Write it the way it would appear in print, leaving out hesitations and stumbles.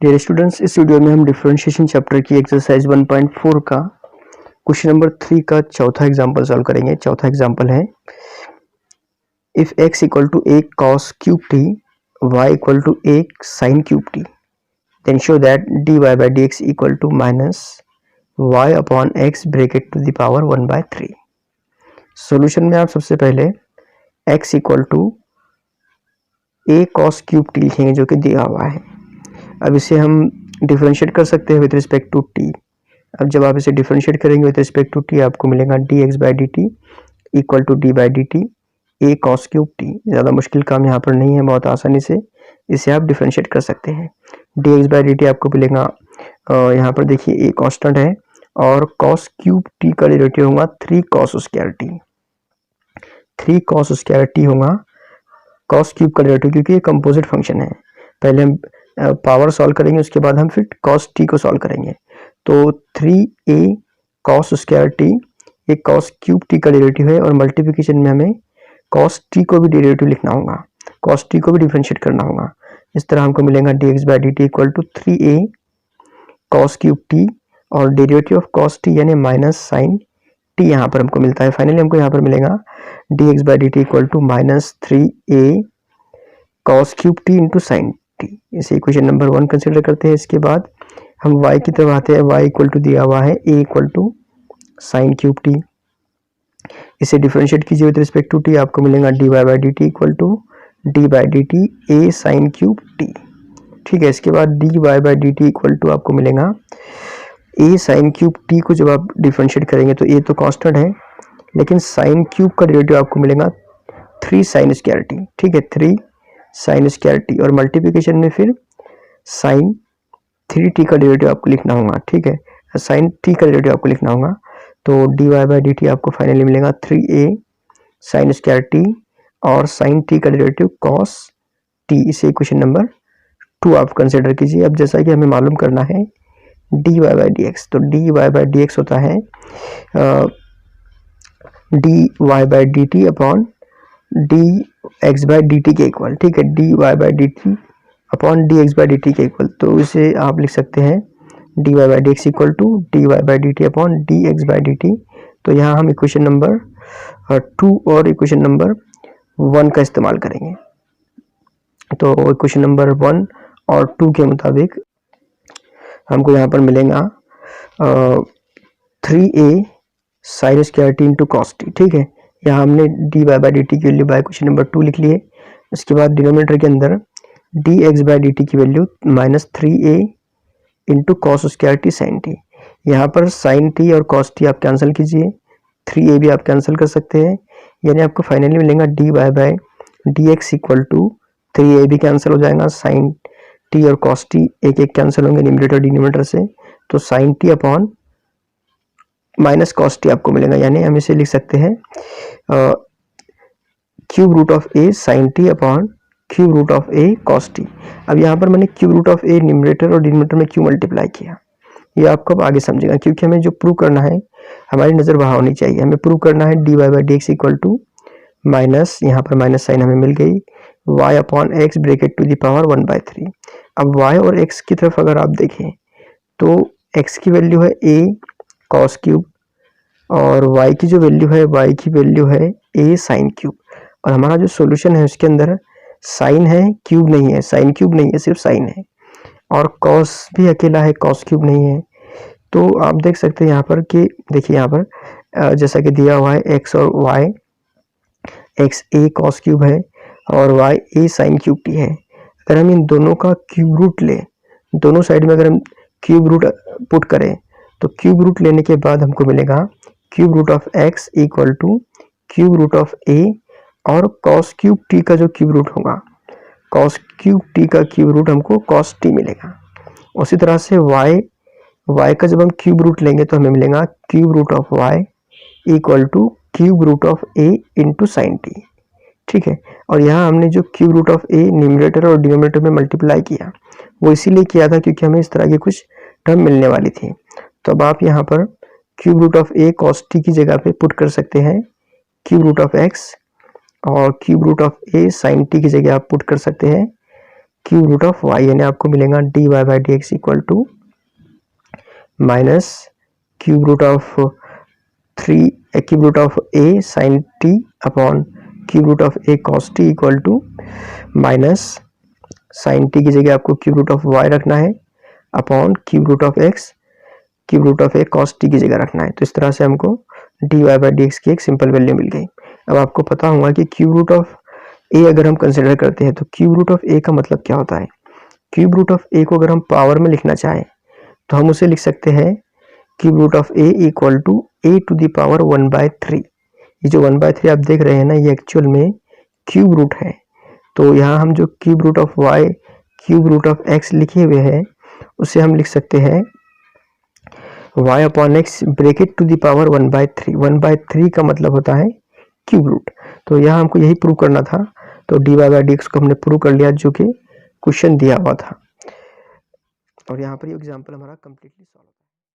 Dear students, इस video में हम डिफरेंशिएशन चैप्टर की एक्सरसाइज 1.4 का क्वेश्चन नंबर 3 का चौथा एग्जांपल सॉल्व करेंगे। चौथा एग्जांपल है if x equal to a cos cube t y equal to a sin cube t then show that dy by dx equal to minus y upon x bracket to the power 1/3। Solution में आप सबसे पहले x equal to a cos cube t लिखेंगे जो कि दिया हुआ है। अब इसे हम डिफरेंशिएट कर सकते हैं विद रिस्पेक्ट टू t। अब जब आप इसे डिफरेंशिएट करेंगे विद रिस्पेक्ट टू t आपको मिलेगा dx by D t equal to d by D t a cos cube t. ज़्यादा मुश्किल काम यहाँ पर नहीं है, बहुत आसानी से इसे आप डिफरेंशिएट कर सकते हैं। dx बाई डी टी आपको मिलेगा, यहाँ पर देखिए ए कांस्टेंट है और कॉस क्यूब टी का डेरिवेटिव होगा 3 cos square T. 3 cos square T होगा कॉस क्यूब का डेरिवेटिव, क्योंकि ये कंपोजिट फंक्शन है। पहले हम पावर सॉल्व करेंगे, उसके बाद हम फिर cos t को सॉल्व करेंगे। तो 3a cos स्क्वायर टी ये cos क्यूब t का डेरिवेटिव है और मल्टीप्लिकेशन में हमें cos t को भी डेरिवेटिव लिखना होगा, cos t को भी डिफरेंशिएट करना होगा। इस तरह हमको मिलेगा dx by D t equal to 3a cos cube t और डेरिवेटिव ऑफ cos t यानी माइनस साइन t यहाँ पर हमको मिलता है। फाइनली हमको यहाँ पर मिलेगा dx by D t equal to minus 3a cos cube t into sine t। इसे इक्वेशन नंबर 1 कंसिडर करते हैं। इसके बाद हम y की तरफ आते हैं। y इक्वल टू दिया हुआ है a equal to sine cube t। इसे डिफरेंशिएट कीजिए विद रिस्पेक्ट टू t, आपको मिलेगा dy by D t equal to d by D t a sine cube t। ठीक है, इसके बाद dy by D t equal to आपको मिलेगा a साइन क्यूब t को जब आप डिफरेंशिएट करेंगे तो a तो कांस्टेंट है, लेकिन साइन क्यूब का डेरिवेटिव आपको मिलेगा 3 साइन स्क्वायर t। ठीक है, 3 साइन स्क्वायर टी और मल्टीप्लिकेशन में फिर साइन 3t का डेरिवेटिव आपको लिखना होगा। ठीक है, साइन t का डेरिवेटिव आपको लिखना होगा। तो dy बाई डी टी आपको फाइनली मिलेगा 3a साइन स्क्वायर टी और साइन t का डेरिवेटिव cos t। इसे इक्वेशन नंबर 2 आप कंसिडर कीजिए। अब जैसा कि हमें मालूम करना है dy बाई डी एक्स, तो dy बाई डी एक्स होता है dy by D t upon dx by D t के इक्वल। ठीक है, dy by D t upon dx by D t के इक्वल। तो इसे आप लिख सकते हैं dy by d x equal to dy by D t upon dx by D t. तो यहाँ हम इक्वेशन नंबर 2 और इक्वेशन नंबर 1 का इस्तेमाल करेंगे। तो इक्वेशन नंबर 1 और 2 के मुताबिक हमको यहाँ पर मिलेगा 3a sine square t into cos t. ठीक है, यहाँ हमने dy बाई डी टी की वैल्यू बाई क्वेश्चन नंबर 2 लिख लिए। इसके बाद डिनोमिनेटर के अंदर dx बाई डी टी की value minus 3a into cos square t sine t. यहाँ पर साइन टी और कॉस टी आप कैंसिल कीजिए, 3a भी आप कैंसिल कर सकते हैं, यानी आपको फाइनली मिलेगा dy by d x equal to 3a भी कैंसिल हो जाएगा, साइन टी और कॉस टी एक एक कैंसिल होंगे न्यूमरेटर डिनोमिनेटर से। तो sine t upon minus cos t आपको मिलेगा, यानी हम इसे लिख सकते हैं cube root of a sine t upon cube root of a cos t. अब यहाँ पर मैंने cube root of a numerator और डिनोमिनेटर में क्यों मल्टीप्लाई किया, ये आपको अब आगे समझेगा, क्योंकि हमें जो प्रूव करना है हमारी नज़र वहाँ होनी चाहिए। हमें प्रूव करना है dy by d x equal to minus, यहाँ पर माइनस साइन हमें मिल गई, y upon x bracket to the power 1/3। अब y और x की तरफ अगर आप देखें तो x की वैल्यू है a कॉस क्यूब और y की जो वैल्यू है y की वैल्यू है a साइन क्यूब। और हमारा जो सॉल्यूशन है उसके अंदर साइन है, क्यूब नहीं है, साइन क्यूब नहीं है, सिर्फ साइन है, और कॉस भी अकेला है, कॉस क्यूब नहीं है। तो आप देख सकते हैं यहाँ पर कि देखिए यहाँ पर जैसा कि दिया हुआ है x और y, x a cos cube है और y a sine cube T है। अगर हम इन दोनों का क्यूब रूट लें, दोनों साइड में अगर हम क्यूब रूट पुट करें तो क्यूब रूट लेने के बाद हमको मिलेगा cube root of x equal to cube root of a और कॉस क्यूब टी का जो क्यूब रूट होगा, कॉस क्यूब टी का क्यूब रूट हमको कॉस टी मिलेगा। उसी तरह से y का जब हम क्यूब रूट लेंगे तो हमें मिलेगा cube root of y equal to cube root of a into sine t. ठीक है, और यहाँ हमने जो cube root of a numerator और डिनोमिनेटर में मल्टीप्लाई किया वो इसीलिए किया था क्योंकि हमें इस तरह की कुछ टर्म मिलने वाली थी। तो अब आप यहाँ पर cube root of a cos t की जगह पे पुट कर सकते हैं क्यूब रूट ऑफ x और cube root of a sine t की जगह आप पुट कर सकते हैं क्यूब रूट ऑफ वाई, यानी आपको मिलेगा d y by d x equal to minus cube root of cube root of a sine t upon cube root of a cos t equal to minus sine t की जगह आपको cube root of y रखना है upon cube root of x cube root of a cos t की जगह रखना है। तो इस तरह से हमको d y by d x की एक सिंपल वैल्यू मिल गई। अब आपको पता होगा कि क्यूब रूट ऑफ ए अगर हम कंसिडर करते हैं तो क्यूब रूट ऑफ ए का मतलब क्या होता है। क्यूब रूट ऑफ ए को अगर हम पावर में लिखना चाहें तो हम उसे लिख सकते हैं cube root of a equal to a to the power 1/3। ये जो 1/3 आप देख रहे हैं ना, ये एक्चुअल में क्यूब रूट है। तो यहाँ हम जो cube root of y cube root of x लिखे हुए हैं उसे हम लिख सकते हैं y upon x bracket to the power 1/3। 1/3 का मतलब होता है क्यूब रूट। तो यहाँ हमको यही प्रूव करना था, तो d y by d x को हमने प्रूव कर लिया जो कि क्वेश्चन दिया हुआ था। और यहाँ पर ये एग्जाम्पल हमारा कम्प्लीटली सॉल्व